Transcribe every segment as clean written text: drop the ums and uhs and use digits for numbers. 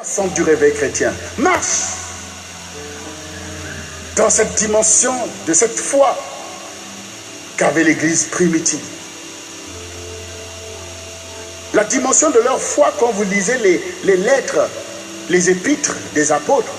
Centre du réveil chrétien. Marche dans cette dimension de cette foi qu'avait l'Église primitive. La dimension de leur foi, quand vous lisez les lettres, les épîtres des apôtres,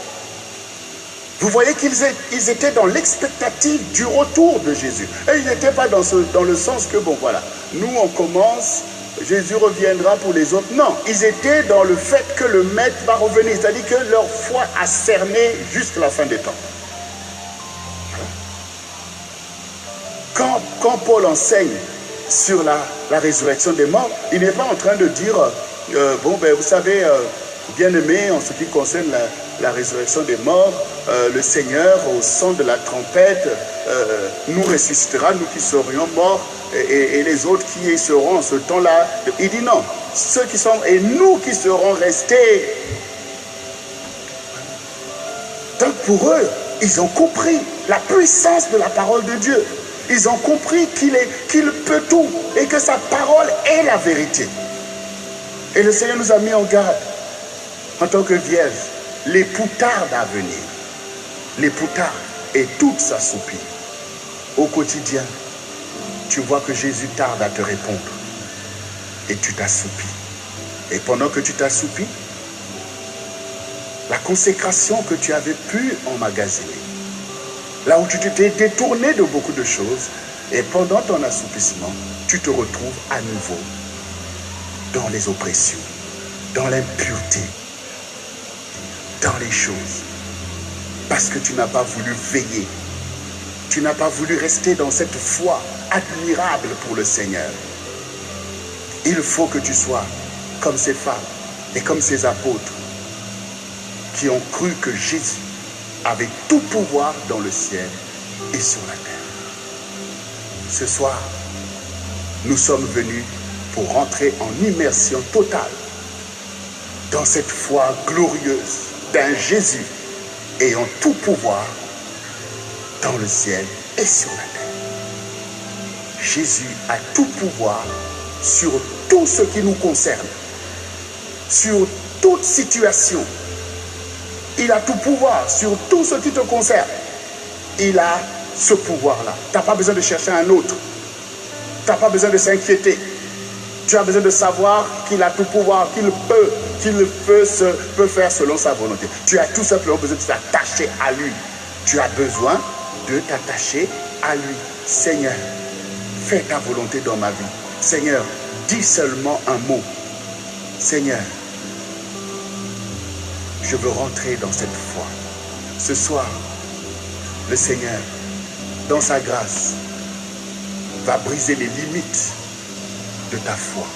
vous voyez qu'ils étaient dans l'expectative du retour de Jésus. Et ils n'étaient pas dans le sens que, bon voilà, nous on commence, Jésus reviendra pour les autres. Non, ils étaient dans le fait que le Maître va revenir. C'est-à-dire que leur foi a cerné jusqu'à la fin des temps. Quand Paul enseigne sur la résurrection des morts, il n'est pas en train de dire, bon ben vous savez, bien-aimés, en ce qui concerne la résurrection des morts, le Seigneur, au son de la trompette, nous ressuscitera, nous qui serions morts, et les autres qui seront en ce temps-là. Il dit non, ceux qui sont, et nous qui serons restés. Donc pour eux, ils ont compris la puissance de la parole de Dieu. Ils ont compris qu'il peut tout et que sa parole est la vérité. Et le Seigneur nous a mis en garde. En tant que vierge, l'époux tarde à venir. L'époux tarde et tout s'assoupit. Au quotidien, tu vois que Jésus tarde à te répondre. Et tu t'assoupis. Et pendant que tu t'assoupis, la consécration que tu avais pu emmagasiner, là où tu t'étais détourné de beaucoup de choses, et pendant ton assoupissement, tu te retrouves à nouveau dans les oppressions, dans l'impureté, dans les choses, parce que tu n'as pas voulu veiller, tu n'as pas voulu rester dans cette foi admirable pour le Seigneur. Il faut que tu sois comme ces femmes et comme ces apôtres qui ont cru que Jésus avait tout pouvoir dans le ciel et sur la terre. Ce soir, nous sommes venus pour rentrer en immersion totale dans cette foi glorieuse d'un Jésus ayant tout pouvoir dans le ciel et sur la terre. Jésus a tout pouvoir sur tout ce qui nous concerne, sur toute situation. Il a tout pouvoir sur tout ce qui te concerne. Il a ce pouvoir-là. Tu n'as pas besoin de chercher un autre. Tu n'as pas besoin de s'inquiéter. Tu as besoin de savoir qu'il a tout pouvoir, qu'il peut faire selon sa volonté. Tu as tout simplement besoin de t'attacher à lui. Tu as besoin de t'attacher à lui. Seigneur, fais ta volonté dans ma vie. Seigneur, dis seulement un mot. Seigneur, je veux rentrer dans cette foi. Ce soir, le Seigneur, dans sa grâce, va briser les limites de ta foi.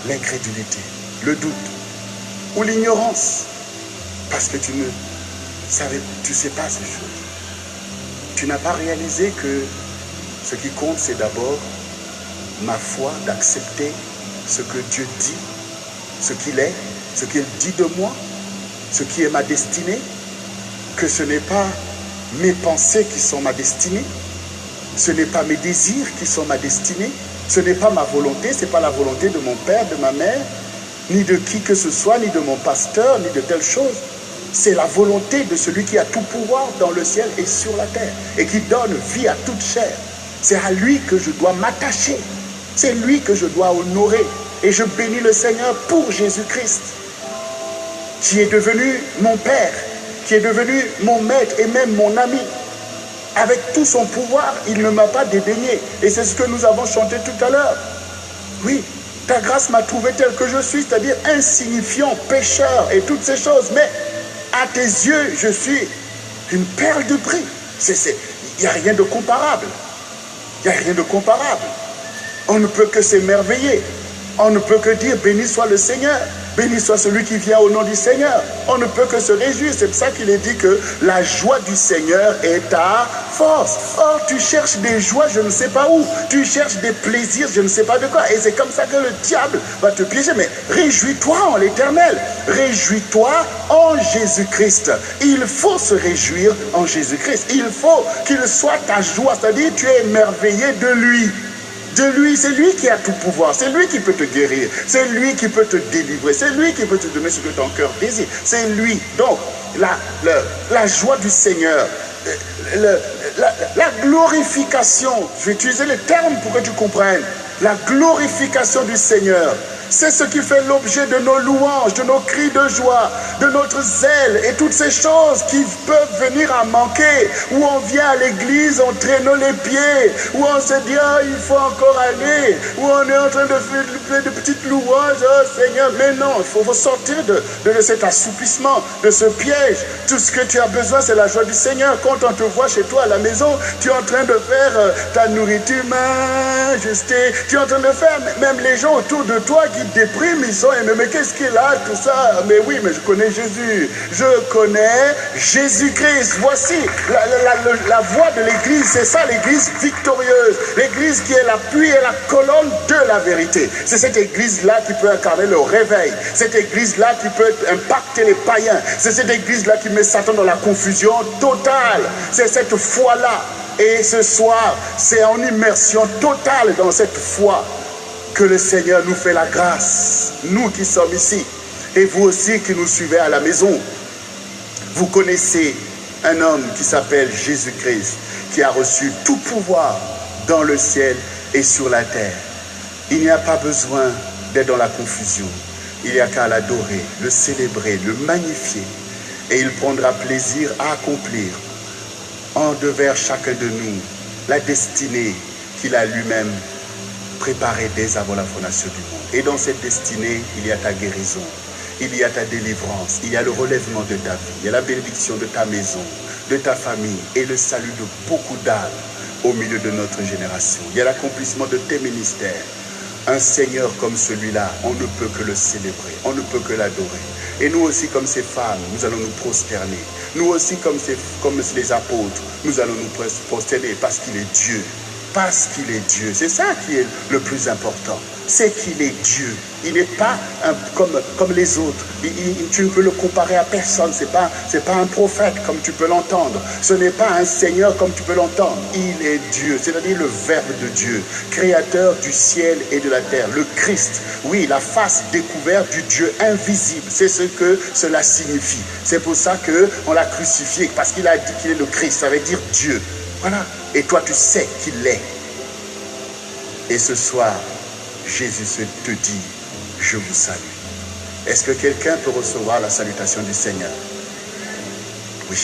L'incrédulité, le doute ou l'ignorance. Parce que tu sais pas ces choses. Tu n'as pas réalisé que ce qui compte, c'est d'abord ma foi d'accepter ce que Dieu dit, ce qu'il est, ce qu'il dit de moi, ce qui est ma destinée, que ce n'est pas mes pensées qui sont ma destinée, ce n'est pas mes désirs qui sont ma destinée, ce n'est pas ma volonté, ce n'est pas la volonté de mon père, de ma mère, ni de qui que ce soit, ni de mon pasteur, ni de telle chose. C'est la volonté de celui qui a tout pouvoir dans le ciel et sur la terre, et qui donne vie à toute chair. C'est à lui que je dois m'attacher, c'est lui que je dois honorer, et je bénis le Seigneur pour Jésus-Christ, qui est devenu mon Père, qui est devenu mon maître et même mon ami. Avec tout son pouvoir, il ne m'a pas dédaigné. Et c'est ce que nous avons chanté tout à l'heure. Oui, ta grâce m'a trouvé tel que je suis, c'est-à-dire insignifiant, pécheur et toutes ces choses. Mais à tes yeux, je suis une perle de prix. Il n'y a rien de comparable. Il n'y a rien de comparable. On ne peut que s'émerveiller. On ne peut que dire béni soit le Seigneur. Béni soit celui qui vient au nom du Seigneur. On ne peut que se réjouir. C'est pour ça qu'il est dit que la joie du Seigneur est ta force. Or, tu cherches des joies, je ne sais pas où. Tu cherches des plaisirs, je ne sais pas de quoi. Et c'est comme ça que le diable va te piéger. Mais réjouis-toi en l'Éternel. Réjouis-toi en Jésus-Christ. Il faut se réjouir en Jésus-Christ. Il faut qu'il soit ta joie. C'est-à-dire, tu es émerveillé de lui. de lui. C'est lui qui a tout pouvoir. C'est lui qui peut te guérir. C'est lui qui peut te délivrer. C'est lui qui peut te donner ce que ton cœur désire. C'est lui. Donc, la joie du Seigneur, la glorification, je vais utiliser les termes pour que tu comprennes. La glorification du Seigneur, c'est ce qui fait l'objet de nos louanges, de nos cris de joie, de notre zèle et toutes ces choses qui peuvent venir à manquer, où on vient à l'église, on traîne les pieds, où on se dit, oh, il faut encore aller, où on est en train de faire de petites louanges, oh Seigneur, mais non, il faut sortir de cet assoupissement, de ce piège. Tout ce que tu as besoin, c'est la joie du Seigneur. Quand on te voit chez toi à la maison, tu es en train de faire ta nourriture, majesté, tu es en train de faire, même les gens autour de toi qui dépriment, ils sont, mais qu'est-ce qu'il a, tout ça? Mais oui, mais je connais Jésus, je connais Jésus-Christ. Voici la voie de l'église, c'est ça, l'église victorieuse, l'église qui est l'appui et la colonne de la vérité. C'est cette église-là qui peut incarner le réveil, cette église-là qui peut impacter les païens, c'est cette église-là qui met Satan dans la confusion totale, c'est cette foi-là. Et ce soir, c'est en immersion totale dans cette foi que le Seigneur nous fait la grâce, nous qui sommes ici, et vous aussi qui nous suivez à la maison. Vous connaissez un homme qui s'appelle Jésus-Christ, qui a reçu tout pouvoir dans le ciel et sur la terre. Il n'y a pas besoin d'être dans la confusion. Il n'y a qu'à l'adorer, le célébrer, le magnifier, et il prendra plaisir à accomplir en devers chacun de nous la destinée qu'il a lui-même préparée dès avant la fondation du monde. Et dans cette destinée, il y a ta guérison, il y a ta délivrance, il y a le relèvement de ta vie, il y a la bénédiction de ta maison, de ta famille et le salut de beaucoup d'âmes au milieu de notre génération. Il y a l'accomplissement de tes ministères. Un Seigneur comme celui-là, on ne peut que le célébrer, on ne peut que l'adorer. Et nous aussi, comme ces femmes, nous allons nous prosterner. Nous aussi, comme les apôtres, nous allons nous prosterner parce qu'il est Dieu. Parce qu'il est Dieu. C'est ça qui est le plus important. C'est qu'il est Dieu. Il n'est pas comme les autres. Tu ne peux le comparer à personne. C'est pas un prophète comme tu peux l'entendre. Ce n'est pas un Seigneur comme tu peux l'entendre. Il est Dieu, c'est-à-dire le Verbe de Dieu, créateur du ciel et de la terre, le Christ. Oui, la face découverte du Dieu invisible. C'est ce que cela signifie. C'est pour ça qu'on l'a crucifié, parce qu'il a dit qu'il est le Christ. Ça veut dire Dieu. Voilà. Et toi, tu sais qu'il l'est. Et ce soir, Jésus te dit, je vous salue. Est-ce que quelqu'un peut recevoir la salutation du Seigneur? Oui.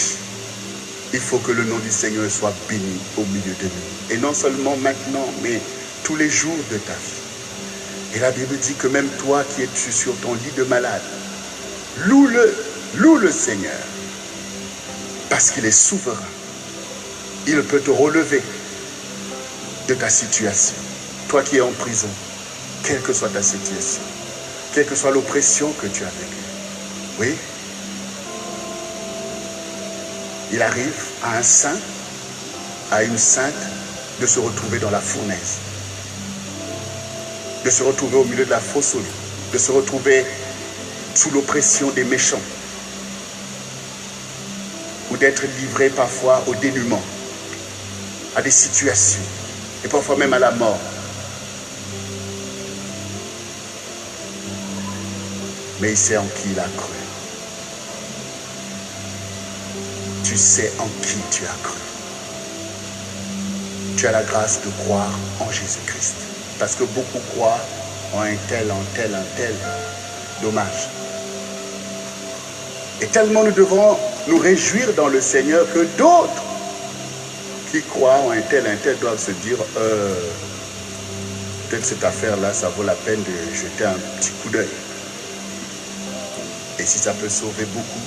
Il faut que le nom du Seigneur soit béni au milieu de nous. Et non seulement maintenant, mais tous les jours de ta vie. Et la Bible dit que même toi qui es sur ton lit de malade, loue le Seigneur. Parce qu'il est souverain. Il peut te relever de ta situation. Toi qui es en prison, quelle que soit ta situation, quelle que soit l'oppression que tu as vécue. Oui. Il arrive à un saint, à une sainte, de se retrouver dans la fournaise, de se retrouver au milieu de la fosse, de se retrouver sous l'oppression des méchants, ou d'être livré parfois au dénuement, à des situations, et parfois même à la mort. Mais il sait en qui il a cru. Tu sais en qui tu as cru. Tu as la grâce de croire en Jésus-Christ. Parce que beaucoup croient en un tel. Dommage. Et tellement nous devons nous réjouir dans le Seigneur que d'autres qui croient en un tel doivent se dire peut-être cette affaire-là, ça vaut la peine de jeter un petit coup d'œil. Et si ça peut sauver beaucoup,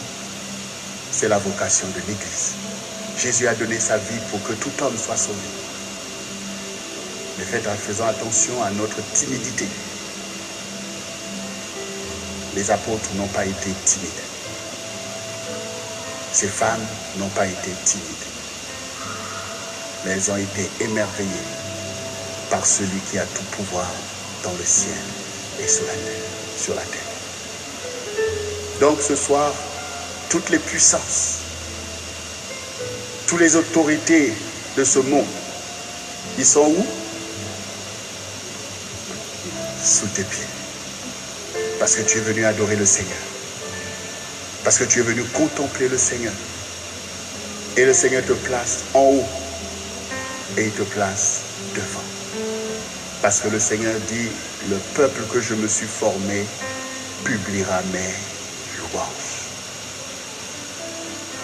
c'est la vocation de l'Église. Jésus a donné sa vie pour que tout homme soit sauvé. Mais faites en faisant attention à notre timidité. Les apôtres n'ont pas été timides. Ces femmes n'ont pas été timides. Mais elles ont été émerveillées par celui qui a tout pouvoir dans le ciel et sur la terre. Donc ce soir, toutes les puissances, toutes les autorités de ce monde, ils sont où? sous tes pieds. Parce que tu es venu adorer le Seigneur. Parce que tu es venu contempler le Seigneur. Et le Seigneur te place en haut. Et il te place devant. Parce que le Seigneur dit, le peuple que je me suis formé publiera mes louanges.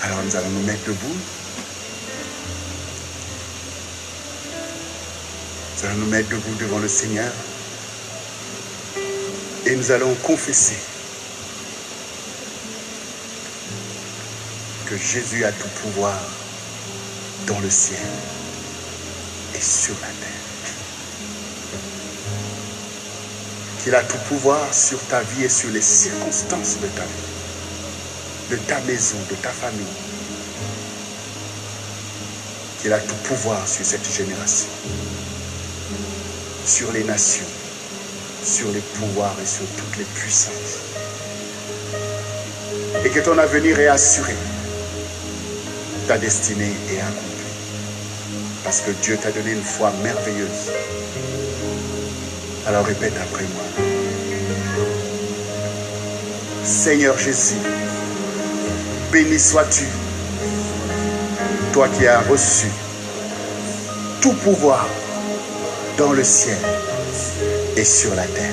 Alors nous allons nous mettre debout. Nous allons nous mettre debout devant le Seigneur. Et nous allons confesser que Jésus a tout pouvoir dans le ciel et sur la terre. Qu'il a tout pouvoir sur ta vie et sur les circonstances de ta vie, de ta maison, de ta famille. Qu'il a tout pouvoir sur cette génération, sur les nations, sur les pouvoirs et sur toutes les puissances. Et que ton avenir est assuré, ta destinée est accomplie. Parce que Dieu t'a donné une foi merveilleuse. Alors répète après moi. Seigneur Jésus, béni sois-tu, toi qui as reçu tout pouvoir dans le ciel et sur la terre.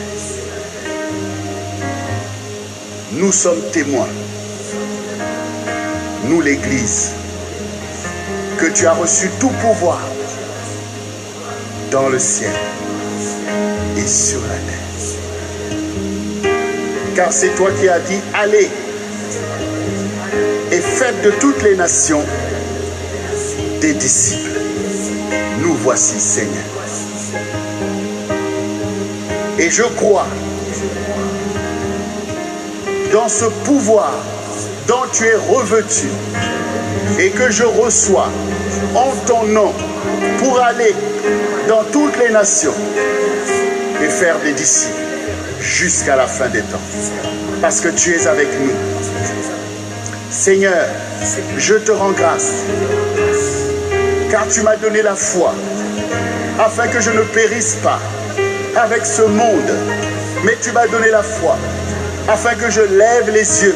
Nous sommes témoins, nous l'Église, que tu as reçu tout pouvoir dans le ciel et sur la terre. Car c'est toi qui as dit, allez et faites de toutes les nations des disciples. Nous voici, Seigneur. Et je crois dans ce pouvoir dont tu es revêtu et que je reçois en ton nom pour aller dans toutes les nations et faire des disciples jusqu'à la fin des temps. Parce que tu es avec nous. Seigneur, je te rends grâce car tu m'as donné la foi afin que je ne périsse pas avec ce monde, mais tu m'as donné la foi afin que je lève les yeux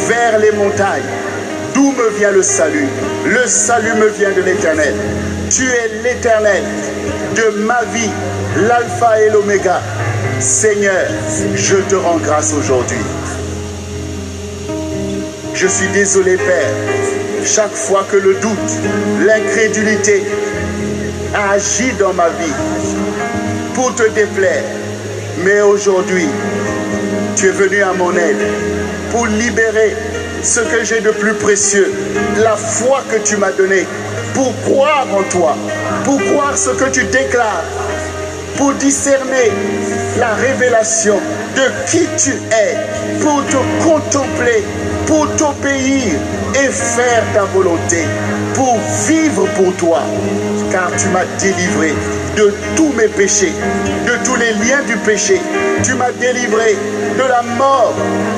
vers les montagnes. D'où me vient le salut? Le salut me vient de l'Éternel. Tu es l'Éternel de ma vie, l'alpha et l'oméga. Seigneur, je te rends grâce aujourd'hui. Je suis désolé, Père, chaque fois que le doute, l'incrédulité a agi dans ma vie pour te déplaire. Mais aujourd'hui, tu es venu à mon aide pour libérer ce que j'ai de plus précieux, la foi que tu m'as donnée, pour croire en toi, pour croire ce que tu déclares, pour discerner la révélation de qui tu es, pour te contempler, pour t'obéir et faire ta volonté, pour vivre pour toi, car tu m'as délivré de tous mes péchés, de tous les liens du péché. Tu m'as délivré de la mort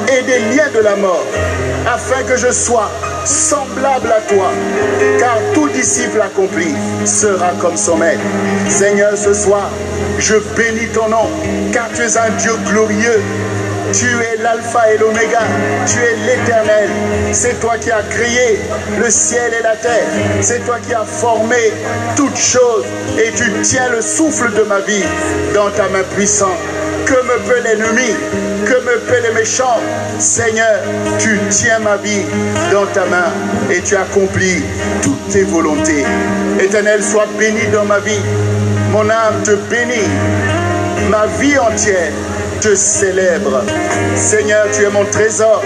et des liens de la mort, afin que je sois semblable à toi, car tout disciple accompli sera comme son maître. Seigneur, ce soir, je bénis ton nom, car tu es un Dieu glorieux. Tu es l'alpha et l'oméga, tu es l'éternel. C'est toi qui as créé le ciel et la terre. C'est toi qui as formé toutes choses et tu tiens le souffle de ma vie dans ta main puissante. Que me peut l'ennemi? Que me peut les méchants? Seigneur, tu tiens ma vie dans ta main et tu accomplis toutes tes volontés. Éternel, sois béni dans ma vie. Mon âme te bénit. Ma vie entière te célèbre. Seigneur, tu es mon trésor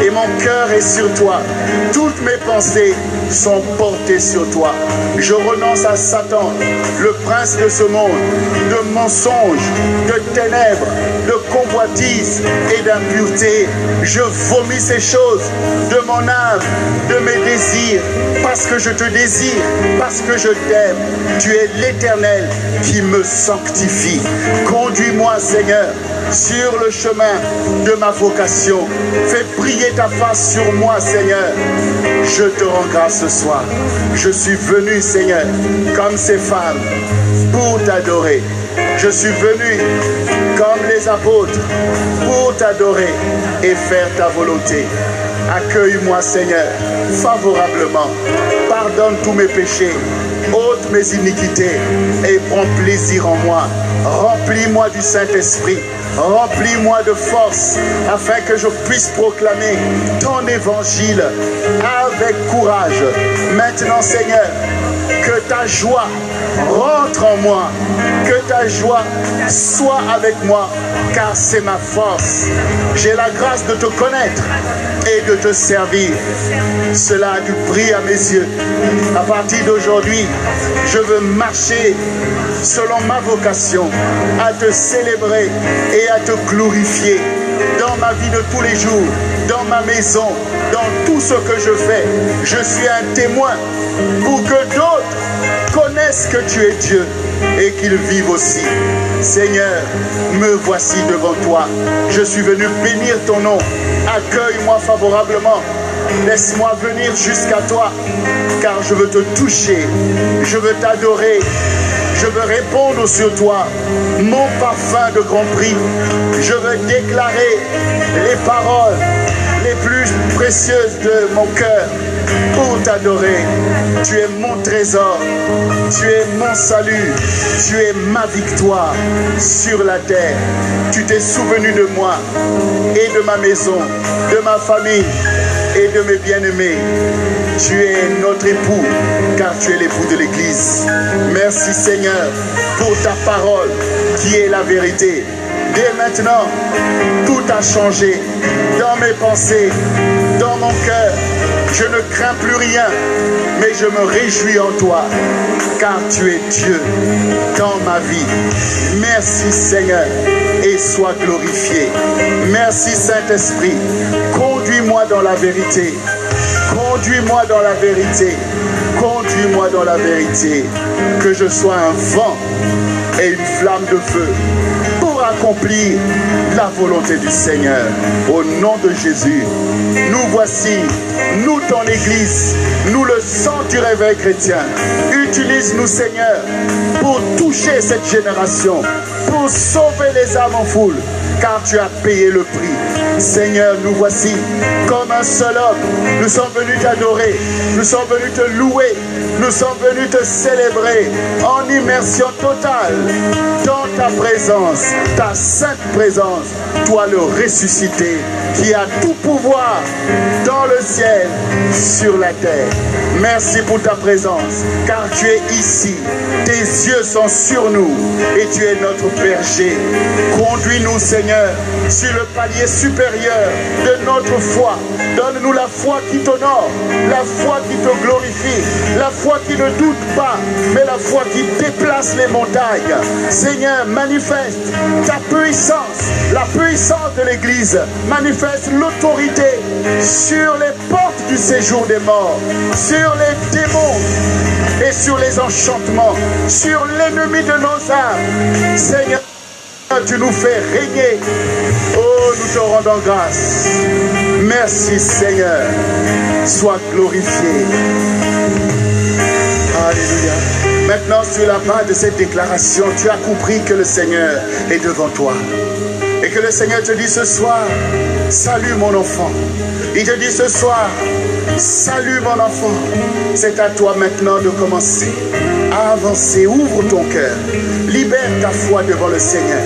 et mon cœur est sur toi. Toutes mes pensées sont portées sur toi. Je renonce à Satan, le prince de ce monde, de mensonges, de ténèbres, de convoitises et d'impureté. Je vomis ces choses de mon âme, de mes désirs, parce que je te désire, parce que je t'aime. Tu es l'Éternel qui me sanctifie. Conduis-moi, Seigneur, sur le chemin de ma vocation. Fais briller ta face sur moi, Seigneur. Je te rends grâce ce soir. Je suis venu, Seigneur, comme ces femmes, pour t'adorer, Je suis venu comme les apôtres pour t'adorer et faire ta volonté. Accueille-moi, Seigneur, favorablement. Pardonne tous mes péchés, ôte mes iniquités et prends plaisir en moi. Remplis-moi du Saint-Esprit. Remplis-moi de force afin que je puisse proclamer ton évangile avec courage. Maintenant, Seigneur, que ta joie rentre en moi, que ta joie soit avec moi, car c'est ma force. J'ai la grâce de te connaître et de te servir. Cela a du prix à mes yeux. À partir d'aujourd'hui, je veux marcher selon ma vocation, à te célébrer et à te glorifier dans ma vie de tous les jours, dans ma maison, dans tout ce que je fais. Je suis un témoin pour que d'autres connaissent que tu es Dieu et qu'ils vivent aussi. Seigneur, me voici devant toi. Je suis venu bénir ton nom. Accueille-moi favorablement. Laisse-moi venir jusqu'à toi, car je veux te toucher. Je veux t'adorer. Je veux répondre sur toi, mon parfum de grand prix. Je veux déclarer les paroles les plus précieuses de mon cœur pour t'adorer. Tu es mon trésor, tu es mon salut, tu es ma victoire sur la terre. Tu t'es souvenu de moi et de ma maison, de ma famille et de mes bien-aimés. Tu es notre époux, car tu es l'époux de l'Église. Merci Seigneur pour ta parole qui est la vérité. Dès maintenant, tout a changé dans mes pensées, dans mon cœur. Je ne crains plus rien, mais je me réjouis en toi, car tu es Dieu dans ma vie. Merci Seigneur, et sois glorifié. Merci Saint-Esprit, conduis-moi dans la vérité. Conduis-moi dans la vérité. Conduis-moi dans la vérité. Que je sois un vent et une flamme de feu pour accomplir la volonté du Seigneur. Au nom de Jésus, nous voici, nous ton Église, nous le sang du réveil chrétien. Utilise-nous Seigneur pour toucher cette génération, pour sauver les âmes en foule, car tu as payé le prix. Seigneur, nous voici comme un seul homme. Nous sommes venus t'adorer, nous sommes venus te louer, nous sommes venus te célébrer en immersion totale dans ta présence, ta sainte présence, toi le ressuscité qui a tout pouvoir dans le ciel, sur la terre. Merci pour ta présence, car tu es ici, tes yeux sont sur nous et tu es notre berger. Conduis-nous Seigneur sur le palier supérieur de notre foi. Donne-nous la foi qui t'honore, la foi qui te glorifie, la foi qui ne doute pas, mais la foi qui déplace les montagnes. Seigneur, manifeste ta puissance, la puissance de l'Église. Manifeste l'autorité sur les portes du séjour des morts, sur les démons et sur les enchantements, sur l'ennemi de nos âmes. Seigneur, tu nous fais régner. Oh, nous te rendons grâce. Merci Seigneur. Sois glorifié. Alléluia. Maintenant, sur la base de cette déclaration, tu as compris que le Seigneur est devant toi. Et que le Seigneur te dit ce soir, salut mon enfant. Il te dit ce soir, salut mon enfant. C'est à toi maintenant de commencer à avancer. Ouvre ton cœur. Libère ta foi devant le Seigneur.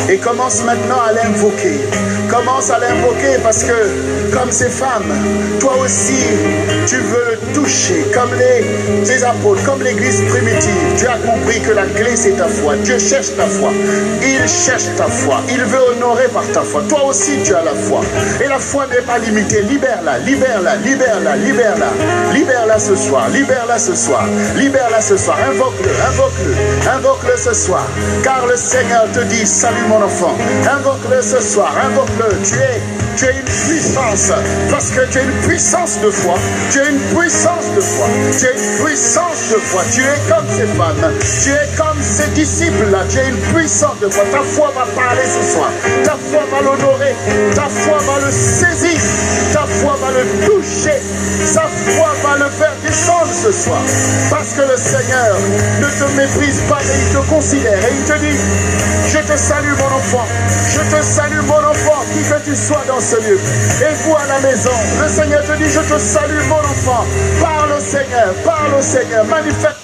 Et commence maintenant à l'invoquer. Commence à l'invoquer parce que, comme ces femmes, toi aussi, tu veux le toucher. Comme ces apôtres, comme l'Église primitive. Tu as compris que la clé, c'est ta foi. Dieu cherche ta foi. Il cherche ta foi. Il veut honorer par ta foi. Toi aussi, tu as la foi. Et la foi n'est pas limitée. Libère-la, libère-la, libère-la, libère-la. Libère-la ce soir. Libère-la ce soir. Libère-la ce soir. Invoque-le, invoque-le. Invoque-le ce soir. Car le Seigneur te dit, salut mon enfant. Invoque-le ce soir. Invoque-le. Tu es une puissance. Parce que tu as une puissance de foi. Tu as une puissance de foi. Tu as une puissance de foi. Tu es comme ces femmes. Tu es comme ces disciples-là. Tu as une puissance de foi. Ta foi va parler ce soir. Ta foi va l'honorer. Ta foi va le saisir. Ta foi va va le toucher. Sa foi va le faire descendre ce soir. Parce que le Seigneur ne te méprise pas, mais il te considère. Et il te dit, je te salue mon enfant. Je te salue mon enfant, qui que tu sois dans ce lieu. Et vous à la maison, le Seigneur te dit, je te salue mon enfant. Parle au Seigneur, manifeste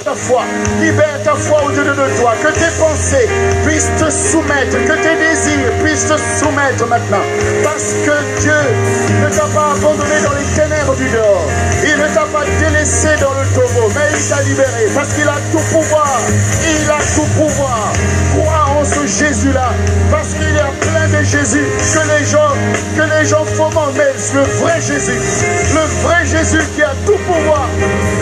ta foi, libère ta foi au-dessus de toi, que tes pensées puissent te soumettre, que tes désirs puissent te soumettre maintenant, parce que Dieu ne t'a pas abandonné dans les ténèbres du dehors, il ne t'a pas délaissé dans le tombeau, mais il t'a libéré, parce qu'il a tout pouvoir, crois en ce Jésus-là, parce qu'il y a plein de Jésus que les gens fomentent, mais le vrai Jésus qui a tout pouvoir,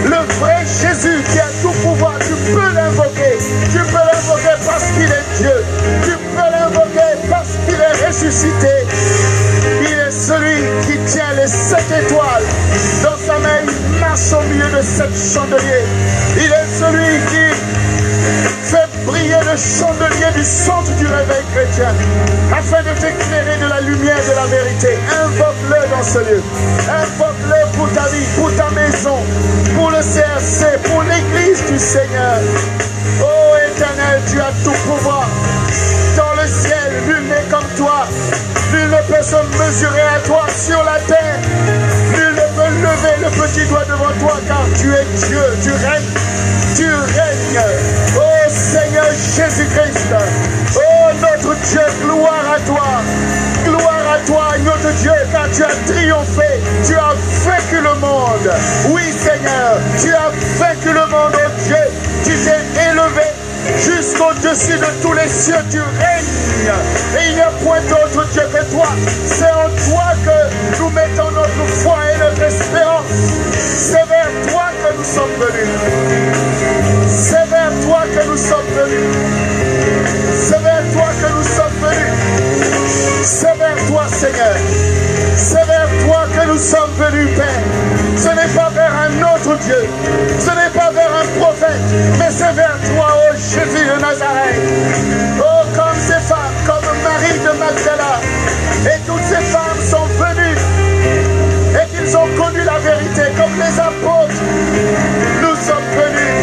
le vrai Jésus qui a tout pouvoir, tu peux l'invoquer parce qu'il est Dieu, tu peux l'invoquer parce qu'il est ressuscité. Il est celui qui tient les 7 étoiles dans sa main, il marche au milieu de 7 chandeliers. Il est celui qui fait briller le chandelier du centre du réveil chrétien afin de t'éclairer de la lumière de la vérité. Invoque-le dans ce lieu. Invoque-le pour ta vie, pour ta maison, pour le CRC, pour l'église du Seigneur. Oh Éternel, tu as tout pouvoir. Dans le ciel, nul n'est comme toi. Nul ne peut se mesurer à toi sur la terre. Nul ne peut lever le petit doigt devant toi, car tu es Dieu, tu règnes. Tu règnes. Oh Seigneur Jésus-Christ. Oh notre Dieu, gloire à toi. Gloire à toi, notre Dieu, car tu as triomphé. Tu as vaincu le monde. Oui Seigneur, tu as vaincu le monde, oh Dieu. Tu t'es élevé jusqu'au-dessus de tous les cieux, tu règnes. Et il n'y a point d'autre Dieu que toi. C'est en toi que nous mettons notre foi et notre espérance. C'est vers toi que nous sommes venus. C'est vers toi que nous sommes venus. C'est vers toi que nous sommes venus. C'est vers toi, Seigneur. C'est vers toi que nous sommes venus, Père. Ce n'est pas vers un autre Dieu. Ce n'est pas vers un prophète, mais c'est vers toi, oh Jésus de Nazareth. Oh, comme ces femmes, comme Marie de Magdala. Et toutes ces femmes sont venues et qu'ils ont connu la vérité, comme les apôtres. Nous sommes venus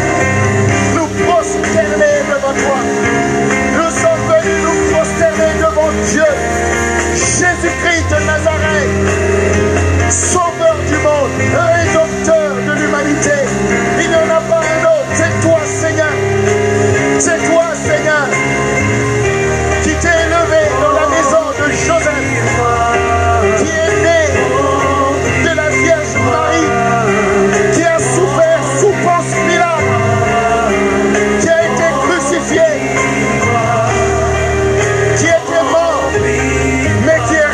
nous prosterner devant toi. Nous sommes venus nous prosterner devant Dieu. Jésus-Christ de Nazareth, sauveur du monde, rédempteur de l'humanité. Il n'y en a pas un autre, c'est toi Seigneur. C'est toi Seigneur qui t'es élevé dans la maison de Joseph, qui est né de la Vierge Marie, qui a souffert sous Ponce Pilate, qui a été crucifié, qui était mort, mais qui est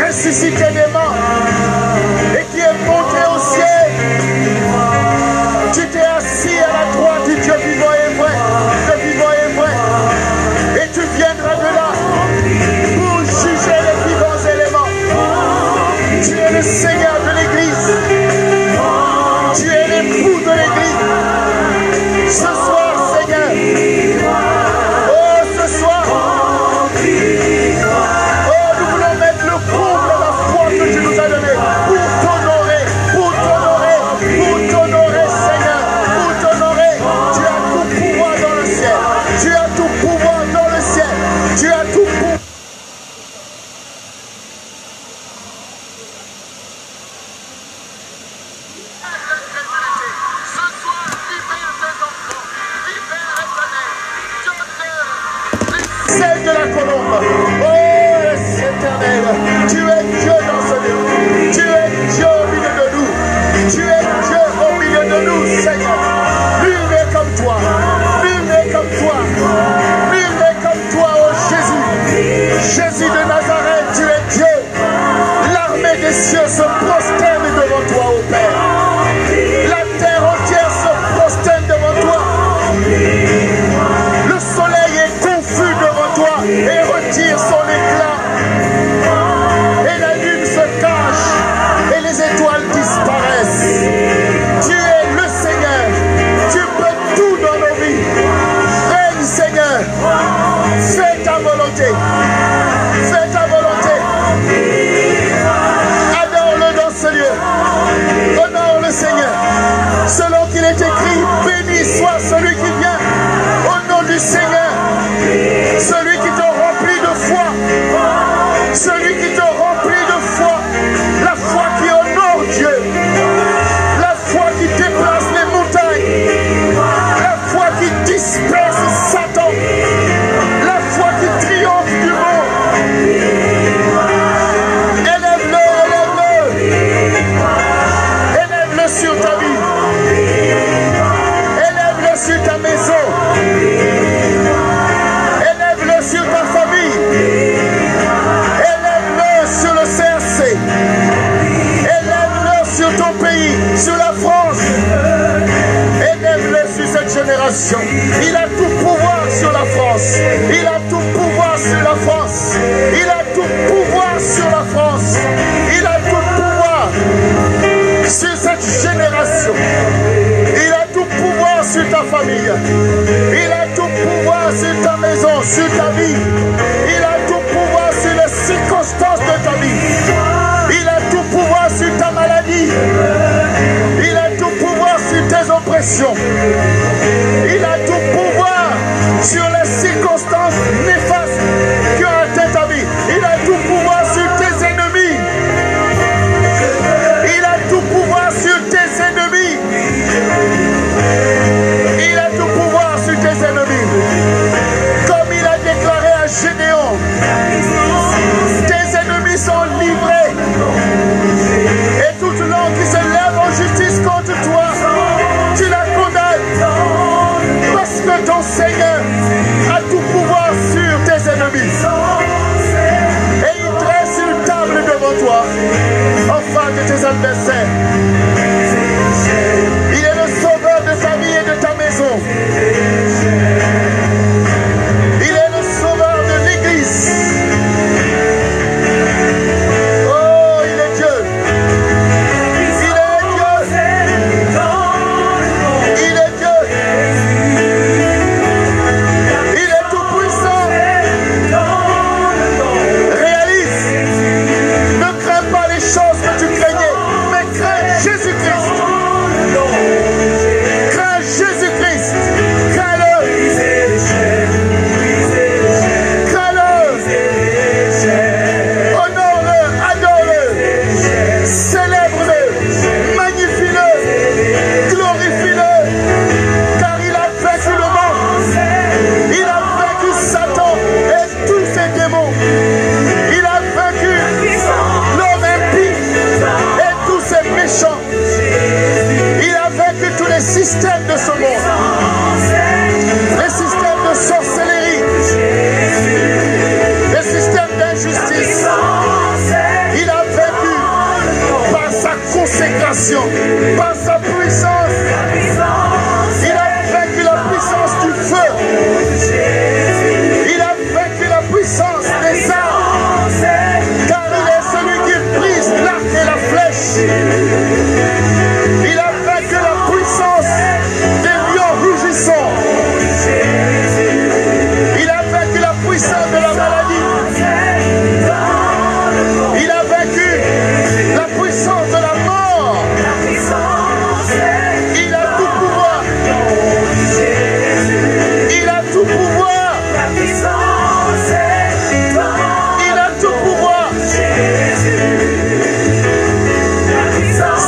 ressuscité des morts, et qui est monté au ciel. Tu t'es assis à la droite du Dieu vivant et vrai, et tu viendras de là pour juger les vivants et les morts. Tu es le Seigneur de l'Église, tu es l'époux de l'Église. Ce soir, Seigneur, oh ce soir, oh nous voulons mettre le comble à la foi que tu nous as donnée pour t'honorer, Seigneur, pour t'honorer. Tu as tout pouvoir dans le ciel, tu as tout pouvoir dans le ciel, tu as tout pouvoir. Celle de la colombe. Oh, Éternel, tu es Dieu dans ce lieu. Tu es Dieu au milieu de nous. Tu es Dieu au milieu de nous, Seigneur. Nul n'est comme toi. Nul n'est comme toi. Nul n'est comme toi, oh Jésus. Jésus de Nazareth, tu es Dieu. L'armée des cieux se prosterne devant toi, ô Père. La terre entière se prosterne devant toi. Le soleil est confus devant toi et retire son éclat. Et la lune se cache et les étoiles disparaissent. Tu es le Seigneur. Tu peux tout dans nos vies. Règne, Seigneur. Fais ta volonté. situation. Il a tout pouvoir sur les circonstances néfastes qui ont atteint ta vie. Il a tout pouvoir sur tes ennemis. Il a tout pouvoir sur tes ennemis. Il a tout pouvoir sur tes ennemis. Comme il a déclaré à Gédéon, tes ennemis sont livrés. Et toute langue qui se lève en justice contre toi, tu la condamnes. Parce que ton Seigneur a tout pouvoir sur tes ennemis. Et il dresse une table devant toi, en face de tes adversaires. Il est le sauveur de ta vie et de ta maison. Il est le sauveur de l'Église. Oh, il est Dieu. Il est Dieu. Il est Dieu. Il est tout puissant. Réalise. Ne crains pas les choses que tu craignais, mais crains Jésus-Christ. Crains Jésus-Christ. Crains-le. Crains-le. Honore-le. Adore-le. Célèbre-le. Magnifie-le. Glorifie-le. Car il a vaincu le monde. Il a vaincu Satan et tous ses démons. Il a vaincu l'homme impie et tous ses méchants. Il a vaincu tous les systèmes de ce monde. Les systèmes de sorcellerie. Les systèmes d'injustice. Il a vaincu par sa consécration, par sa puissance. Il a vaincu la puissance du feu. Il a vaincu la puissance des armes. Car il est celui qui brise l'arc et la flèche. Il a vaincu la puissance des lions rugissants. Il a vaincu la puissance de la maladie. Il a vaincu la puissance de la mort. Il a tout pouvoir. Il a tout pouvoir. Il a tout pouvoir.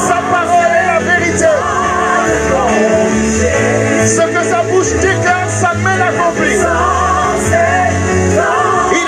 Sa parole est la vérité. Ce que sa bouche déclare, sa main l'accomplit. Il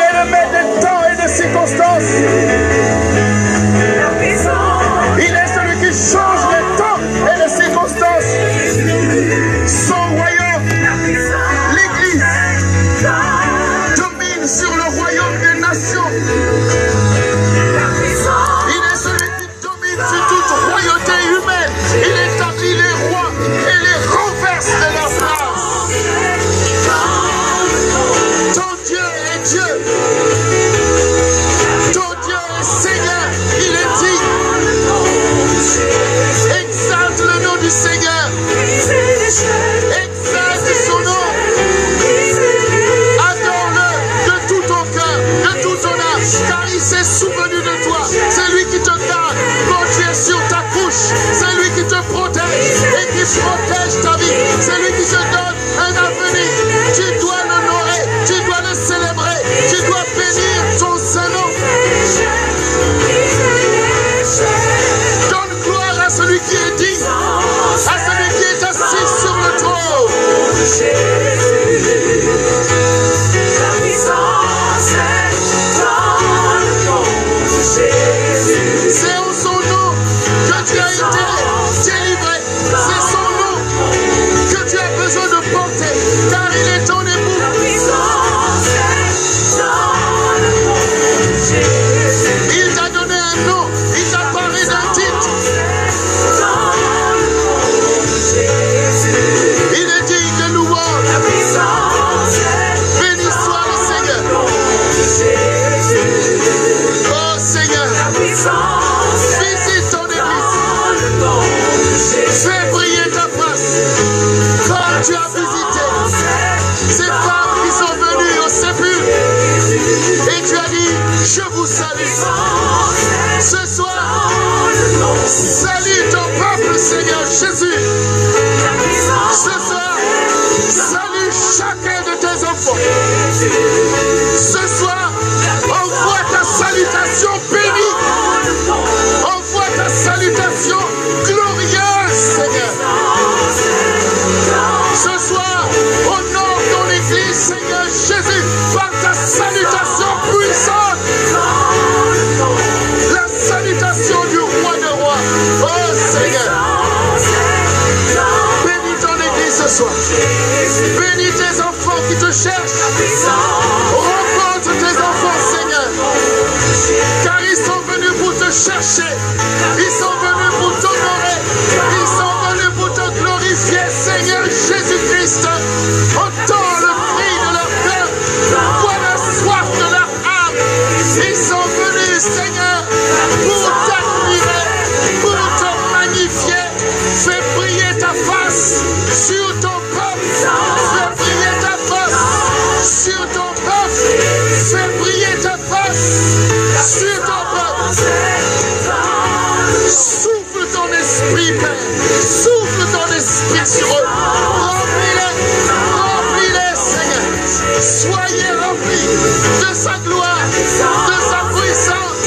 de sa gloire, de sa puissance.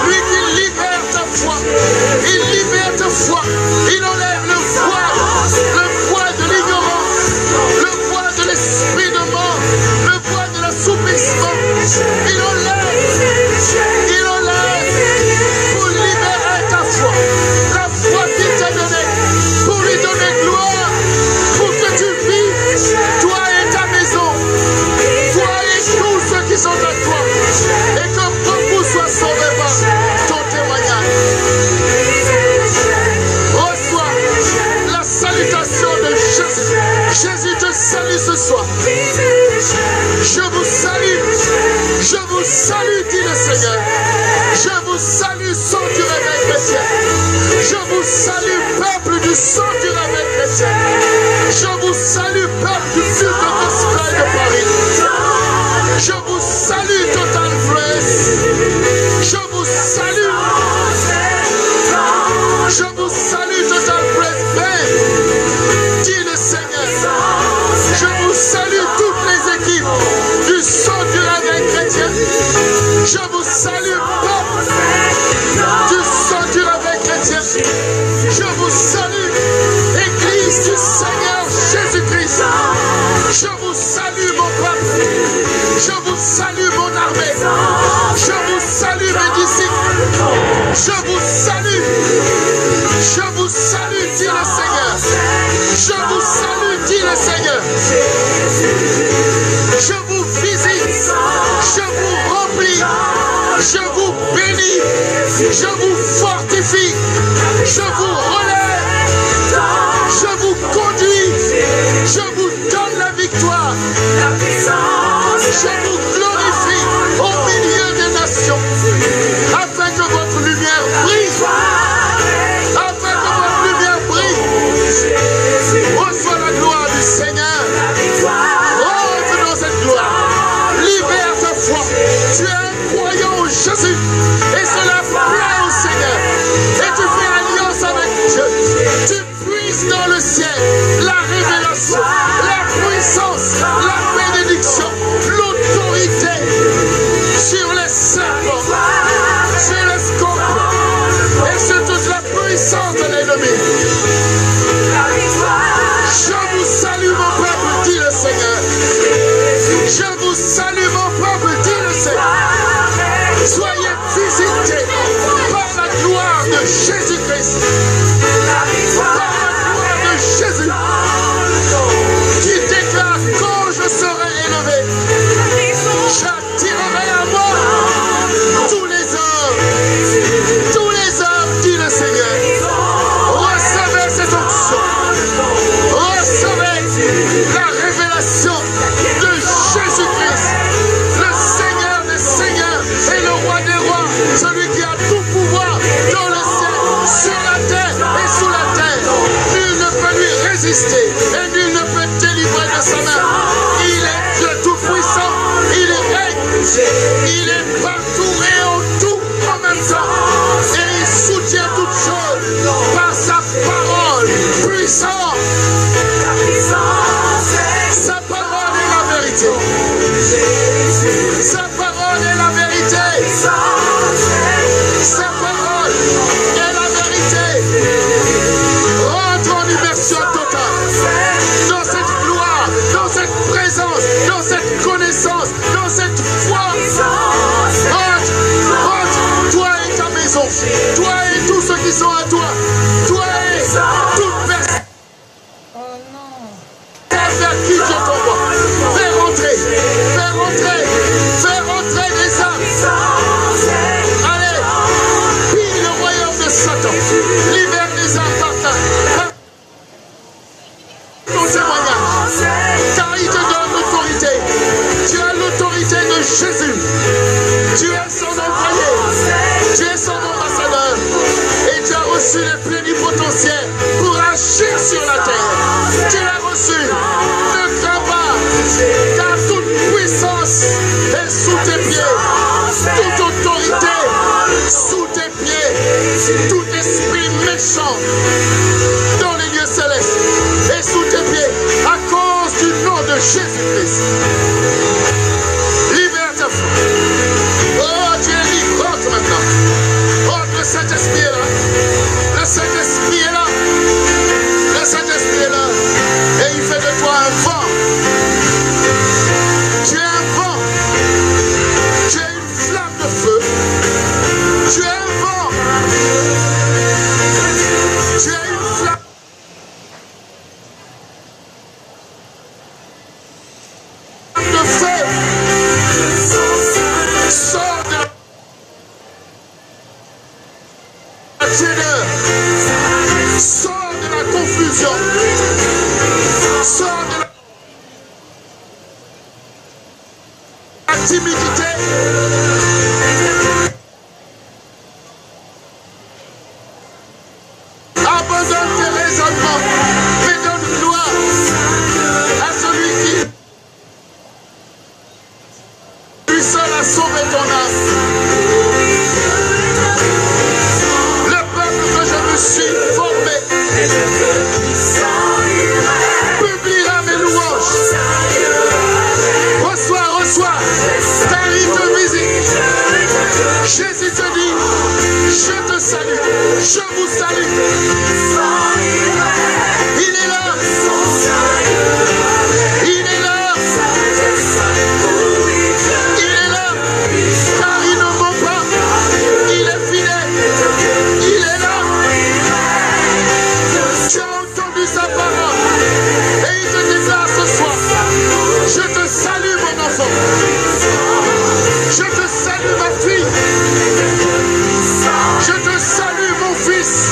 Lui qui libère ta foi. Il libère ta foi. Il enlève le poids de l'ignorance, le poids de l'esprit de mort, le poids de l'assouplissement. Il enlève pour libérer ta foi, la foi qu'il t'a donnée, pour lui donner gloire, pour que tu vives, toi et ta maison, toi et tous ceux qui sont à toi, et que beaucoup soient sauvés par ton témoignage. Reçois la salutation de Jésus. Jésus te salue ce soir. Je vous salue, dit le Seigneur. Je vous salue, sang du réveil chrétien. Je vous salue, peuple du sang du réveil chrétien. Je vous salue, peuple du sud de Gospel de Paris. Je vous salue, Total Praise. Je vous salue. Je vous salue, Total Praise. Dit le Seigneur. Je vous salue, toutes les équipes du sang du réveil chrétien. Je vous salue, peuple du sang du réveil chrétien. Je vous salue, Église du Seigneur Jésus-Christ. Je vous salue, mon peuple. Je vous salue, mon armée. Je vous salue, mes disciples. Je vous salue. Je vous salue, dit le Seigneur. Je vous salue, dit le Seigneur. Je vous visite. Je vous remplis. Je vous bénis. Je vous fortifie. Je vous relève. Je vous conduis. Je vous donne la victoire. Je vous glorifie au milieu des nations, afin que votre lumière brille. Afin que votre lumière brille. Reçois la gloire du Seigneur. Rentre dans cette gloire. Libère ta foi. Tu es un croyant en Jésus. Et cela plaît au Seigneur. Et tu fais alliance avec timidité. Abandonne tes raisonnements, mais donne gloire à celui qui lui seul a sauvé ton âme. Le peuple que je me suis formé publiera mes louanges. Reçois, t'arrive de visite. Jésus te dit, je te salue, je vous salue. Il est là. Il est là. Il est là. Car il ne ment pas. Il est fidèle. Il est là. Tu as entendu sa parole. Et il te déclare ce soir, je te salue mon enfant. Je te salue ma fille. Je te salue mon fils.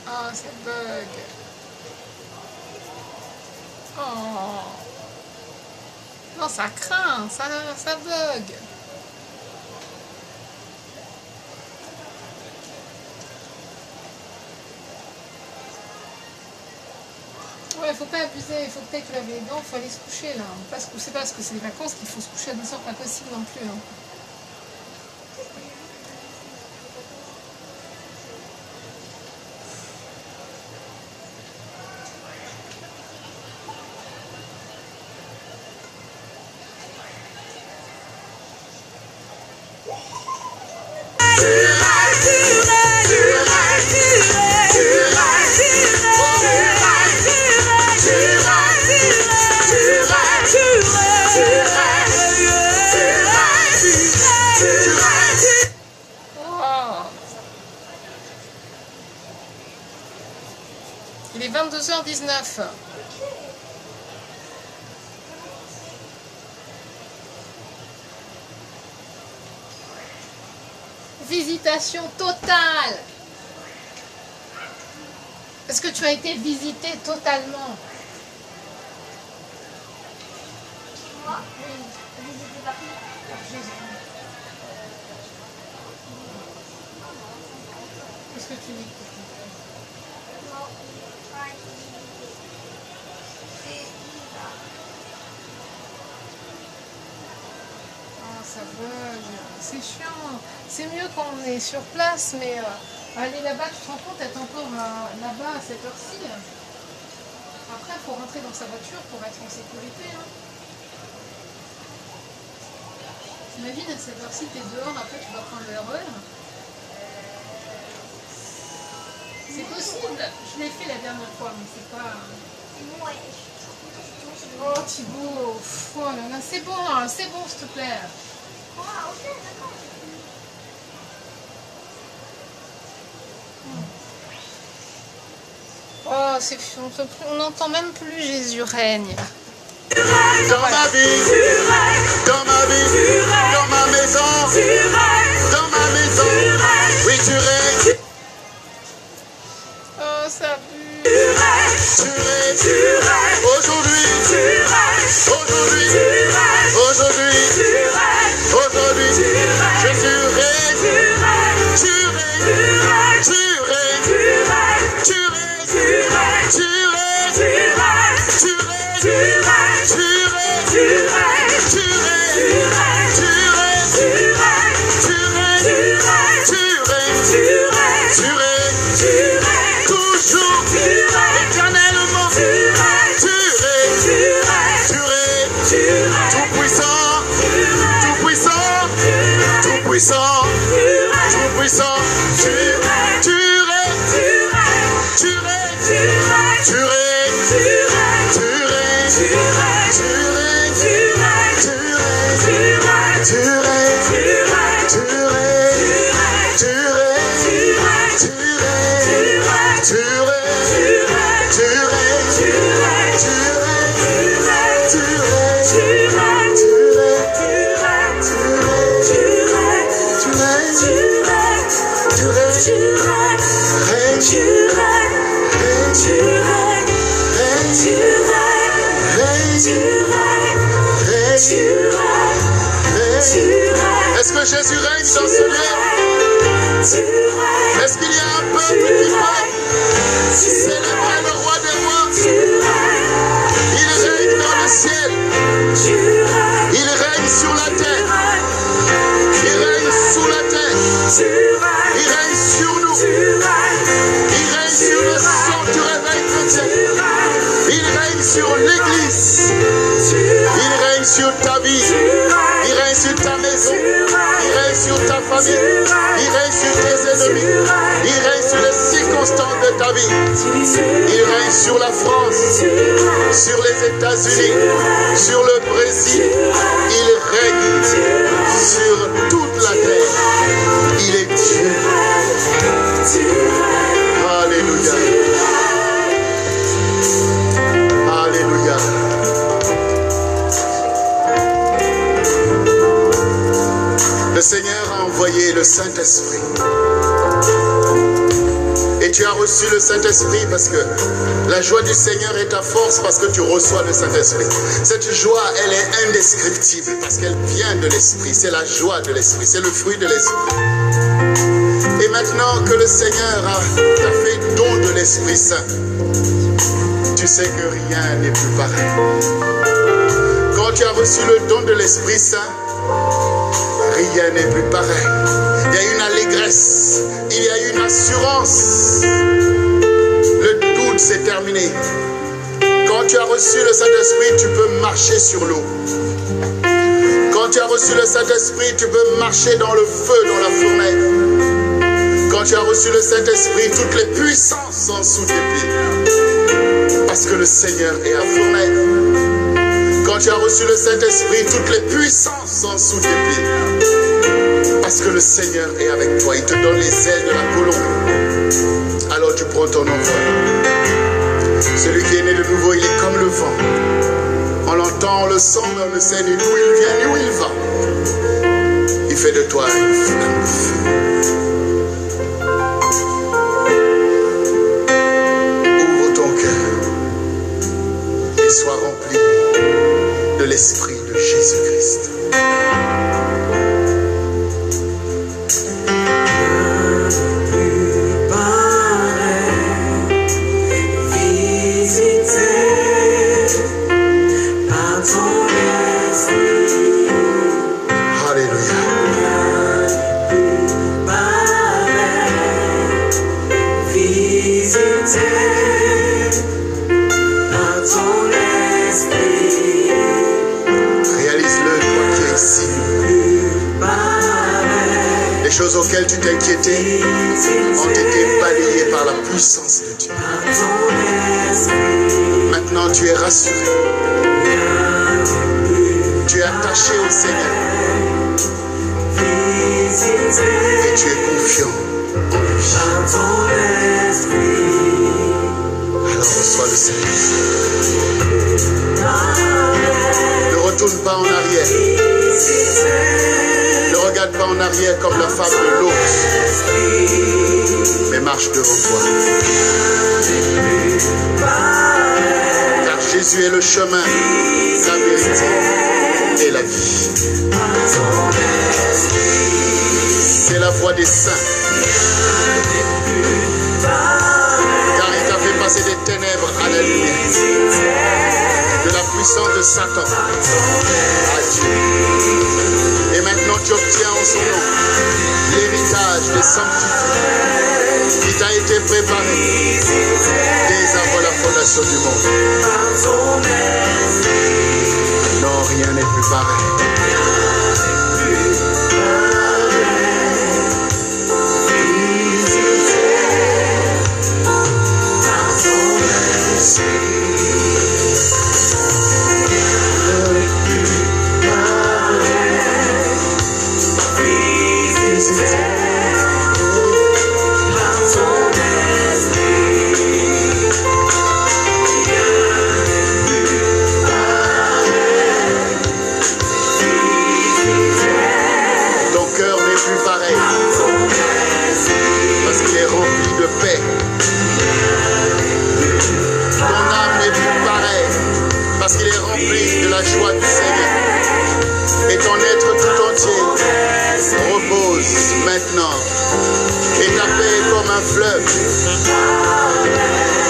Ah, ça bug. Oh. Non, ça craint, ça bug. Ouais, faut pas abuser, il faut peut-être laver les dents, faut aller se coucher là. C'est pas parce que c'est les vacances qu'il faut se coucher à 2 heures, pas possible non plus. Hein. Il est 22h19. Visitation totale. Est-ce que tu as été visité totalement? Moi, visité par qui? Qu'est-ce que tu dis? Ça bug, c'est chiant. C'est mieux quand on est sur place, mais aller là-bas, tu te rends compte, être encore là-bas à cette heure-ci. Après, il faut rentrer dans sa voiture pour être en sécurité. Hein. T'imagines, à cette heure-ci, tu es dehors, après tu vas prendre le RER. C'est possible, je l'ai fait la dernière fois, mais c'est pas... Oh Thibaut, oh là là, c'est bon, s'il te plaît. Oh, c'est on n'entend même plus Jésus règne. Dans ma vie, dans ma vie, dans ma maison, dans ma maison, oui tu règnes. Oh, ça pue. Tu règnes. Aujourd'hui, aujourd'hui, aujourd'hui, aujourd'hui, Jésus règne. Tu règnes, tu règnes, tu règnes, tu règnes, tu règnes, toujours, éternellement, tout puissant, tout puissant, tout puissant, tout puissant, tu règnes, tu règnes, tu Est-ce que Jésus règne dans ce lieu? Est-ce qu'il y a un peuple qui peut célébrer le roi des rois? Il règne dans le ciel. Il règne sur la terre. Il règne sous la terre. Il règne sur nous. Il règne sur le sang du réveil chrétien. Il règne sur l'église. Il règne sur ta vie. Il règne sur ta maison. Il règne sur ta famille. Il règne sur tes ennemis. Il règne sur les circonstances de ta vie. Il règne sur la France, sur les États-Unis, sur le Brésil. Il règne sur toute la terre. Il est Dieu. Alléluia. Alléluia. envoyé le Saint-Esprit. Et tu as reçu le Saint-Esprit parce que la joie du Seigneur est ta force, parce que tu reçois le Saint-Esprit. Cette joie, elle est indescriptible parce qu'elle vient de l'Esprit. C'est la joie de l'Esprit, c'est le fruit de l'Esprit. Et maintenant que le Seigneur t'a fait don de l'Esprit Saint, tu sais que rien n'est plus pareil. Quand tu as reçu le don de l'Esprit Saint, rien n'est plus pareil. Il y a une allégresse, il y a une assurance. Le doute s'est terminé. Quand tu as reçu le Saint-Esprit, tu peux marcher sur l'eau. Quand tu as reçu le Saint-Esprit, tu peux marcher dans le feu, dans la fournaise. Quand tu as reçu le Saint-Esprit, toutes les puissances sont sous tes pieds. Parce que le Seigneur est à fournaise. Quand tu as reçu le Saint-Esprit, toutes les puissances sont sous tes pieds. Parce que le Seigneur est avec toi. Il te donne les ailes de la colombe. Alors tu prends ton envol. Celui qui est né de nouveau, il est comme le vent. On l'entend, on le sent, mais on ne sait ni d'où il vient, ni où il va. Il fait de toi une flamme de feu. Ouvre ton cœur et sois rempli de l'Esprit de Jésus-Christ. Auxquelles tu t'inquiétais ont été balayées par la puissance de Dieu. Maintenant tu es rassuré. Tu es attaché au Seigneur. Et tu es confiant en lui. Alors reçois le Seigneur. Ne retourne pas en arrière. Ne regarde pas en arrière comme la femme de Lot, mais marche devant toi. Car Jésus est le chemin, la vérité et la vie. C'est la voie des saints. Car il t'a fait passer des ténèbres à la lumière, de la puissance de Satan à Dieu. Et maintenant tu obtiens en son nom l'héritage des sanctifiés qui t'a été préparé dès avant la fondation du monde. Non, rien n'est plus pareil.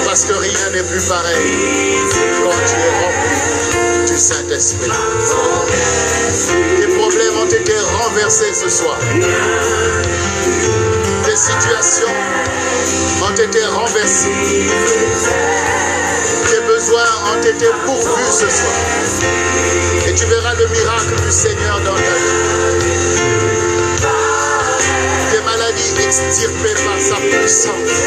Parce que rien n'est plus pareil quand tu es rempli du Saint-Esprit. Tes problèmes ont été renversés ce soir. Tes situations ont été renversées. Tes besoins ont été pourvus ce soir. Et tu verras le miracle du Seigneur dans ta vie. Tes maladies extirpées par sa puissance.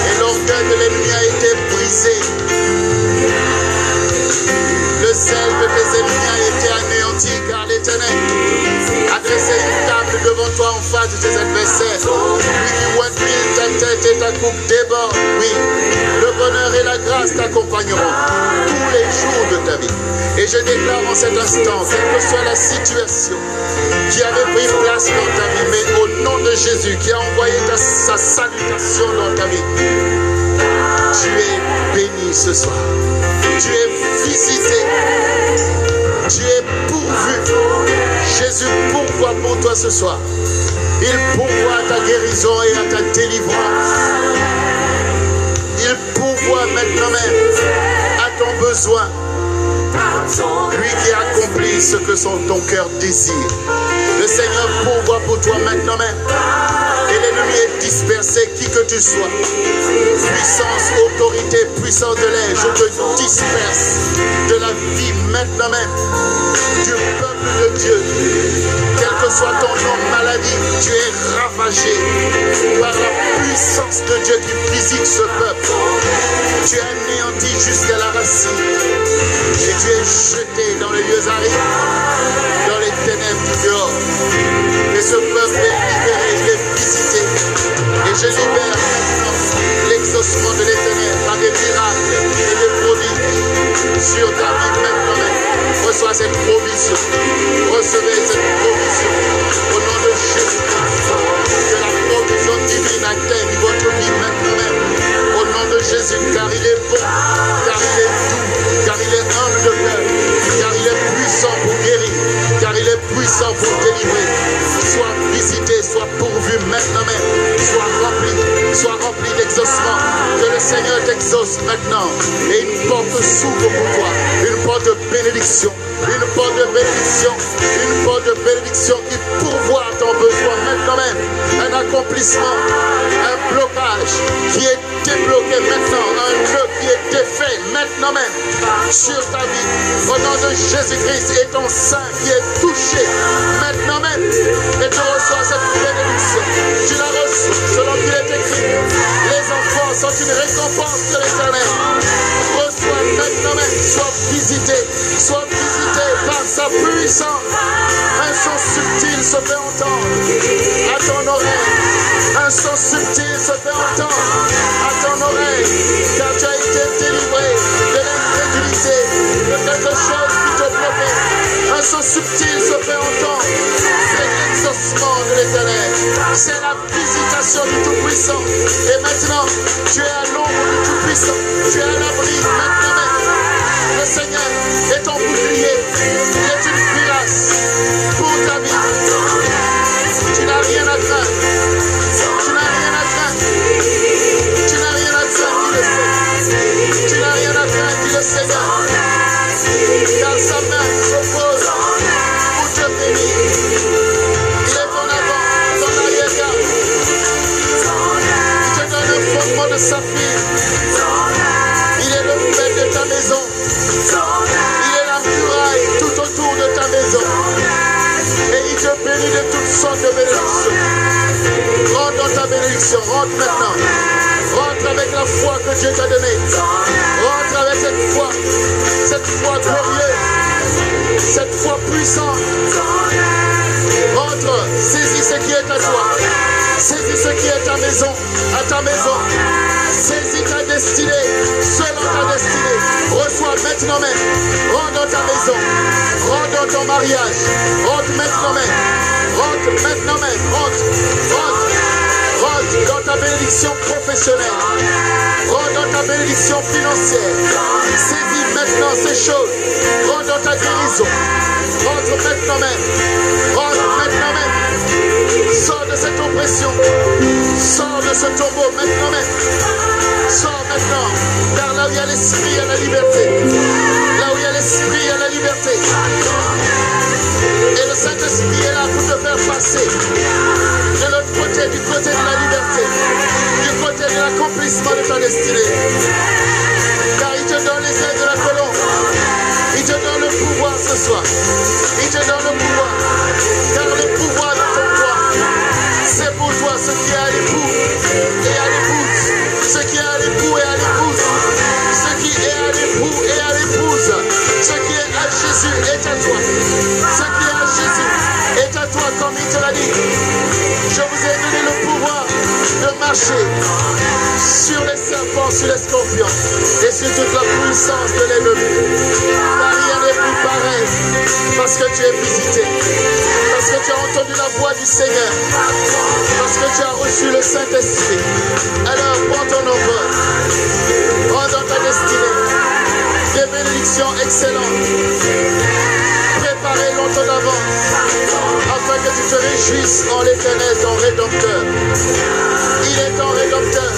Et l'orgueil de l'ennemi a été brisé. Le sel de tes ennemis a été anéanti, car l'Éternel a dressé une table devant toi en face de tes adversaires. Lui qui oint d'huile ta tête et ta coupe déborde. Oui, le bonheur et la grâce t'accompagneront tous les jours de ta vie. Et je déclare en cet instant, quelle que soit la situation qui avait pris place dans ta vie, mais au nom de Jésus qui a envoyé sa salutation dans ta vie, tu es béni ce soir. Tu es visité. Tu es pourvu. Jésus pourvoit pour toi ce soir. Il pourvoit à ta guérison et à ta délivrance. Il pourvoit maintenant même à ton besoin. Lui qui accomplit ce que ton cœur désire. Le Seigneur pourvoit pour toi maintenant même. Et l'ennemi est dispersé, qui que tu sois. Puissance, autorité, puissance de l'air, je te disperse de la vie maintenant même du peuple de Dieu. Quel que soit ton nom de maladie, tu es ravagé par la puissance de Dieu qui visite ce peuple. Tu es anéanti jusqu'à la racine. Et tu es jeté dans les lieux arides, dans les ténèbres du dehors. Et ce peuple est libéré, il est visité. Et je libère maintenant l'exaucement de l'Éternel par des miracles et des prodiges sur ta vie maintenant. Reçois cette provision. Recevez cette provision. Au nom de Jésus-Christ. Que la provision divine atteigne votre vie maintenant même. Au nom de Jésus, car il est bon, car il est doux, car il est humble de cœur, car il est puissant pour guérir, car il est puissant pour délivrer. Sois visité, sois pourvu maintenant même, sois rempli d'exaucement. Que le Seigneur t'exauce maintenant. Et une porte s'ouvre pour toi, une porte de bénédiction, une porte de bénédiction, une porte de bénédiction qui pourvoit à ton besoin maintenant même. Un accomplissement, un blocage qui est débloqué maintenant, un nœud qui est défait maintenant même sur ta vie. Au nom de Jésus-Christ et ton sein qui est touché maintenant même. Et tu reçois cette bénédiction. Tu la reçois selon qu'il est écrit. Les enfants sont une récompense de l'Éternel. Reçois maintenant même. Sois visité par sa puissance. Un son subtil se fait entendre à ton oreille. Un son subtil se fait entendre à ton oreille. Car tu as été délivré de l'incrédulité, de quelque chose qui te bloquait. Un son subtil se fait entendre. C'est l'exaucement de l'Éternel. C'est la visitation du Tout-Puissant. Et maintenant, tu es à l'ombre du Tout-Puissant. Tu es à l'abri maintenant même. Le Seigneur est ton bouclier. Il est une cuirasse pour ta vie. Tu n'as rien à craindre. Tu n'as rien à craindre. Tu n'as rien à craindre, dit le Seigneur. Tu n'as rien à craindre, dit le Seigneur. Car sa main s'oppose pour te bénir. Il est ton avant, ton arrière-garde. Il te donne le fondement de sa fille. Il est le fait de ta maison. Il est la muraille tout autour de ta maison. Et il te bénit de toutes sortes de bénédictions. Rentre dans ta bénédiction, rentre maintenant. Rentre avec la foi que Dieu t'a donnée. Rentre avec cette foi glorieuse, cette foi puissante. Rentre, saisis ce qui est à toi. Saisis ce qui est à ta maison. Saisis ta destinée, selon ta destinée. Reçois maintenant même. Rentre dans ta maison. Rentre dans ton mariage. Rentre maintenant même. Rentre maintenant même. Rentre dans ta bénédiction professionnelle. Rentre dans ta bénédiction financière. Saisis maintenant ces choses. Rentre dans ta guérison. Rentre maintenant même. Rentre maintenant même. Sors de cette oppression. Sors de ce tombeau maintenant même. Sors maintenant. Car là où il y a l'esprit, il y a la liberté. Là où il y a l'esprit, il y a la liberté. Et le Saint-Esprit est là pour te faire passer de l'autre côté, du côté de la liberté, du côté de l'accomplissement de ta destinée. Car il te donne les ailes de la colombe. Il te donne le pouvoir ce soir. Il te donne le pouvoir. Car le pouvoir de ton roi, c'est pour toi ce qui est à l'époux et à l'épouse. Ce qui est à l'époux et à l'épouse. Ce qui est à l'époux et à l'épouse. Ce qui est à Jésus est à toi. Ce qui est à Jésus est à toi comme il te l'a dit. Je vous ai donné le pouvoir de marcher sur les serpents, sur les scorpions et sur toute la puissance de l'ennemi. Car rien n'est plus position excellente, préparée longtemps d'avance, afin que tu te réjouisses en l'Éternel, ton Rédempteur. Il est ton Rédempteur.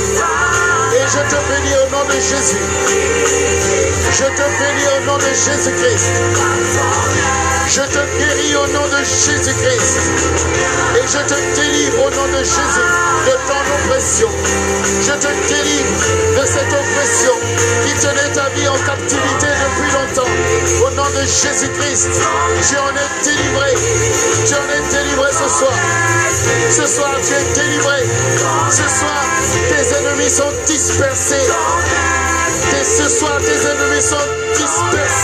Et je te bénis au nom de Jésus. Je te bénis au nom de Jésus-Christ. Je te guéris au nom de Jésus-Christ. Et je te délivre au nom de Jésus de ton oppression. Je te délivre de cette oppression qui tenait ta vie en captivité depuis longtemps. Au nom de Jésus-Christ, tu en es délivré. Tu en es délivré ce soir. Ce soir, tu es délivré. Ce soir, tes ennemis sont dispersés. Et ce soir, tes ennemis sont dispersés.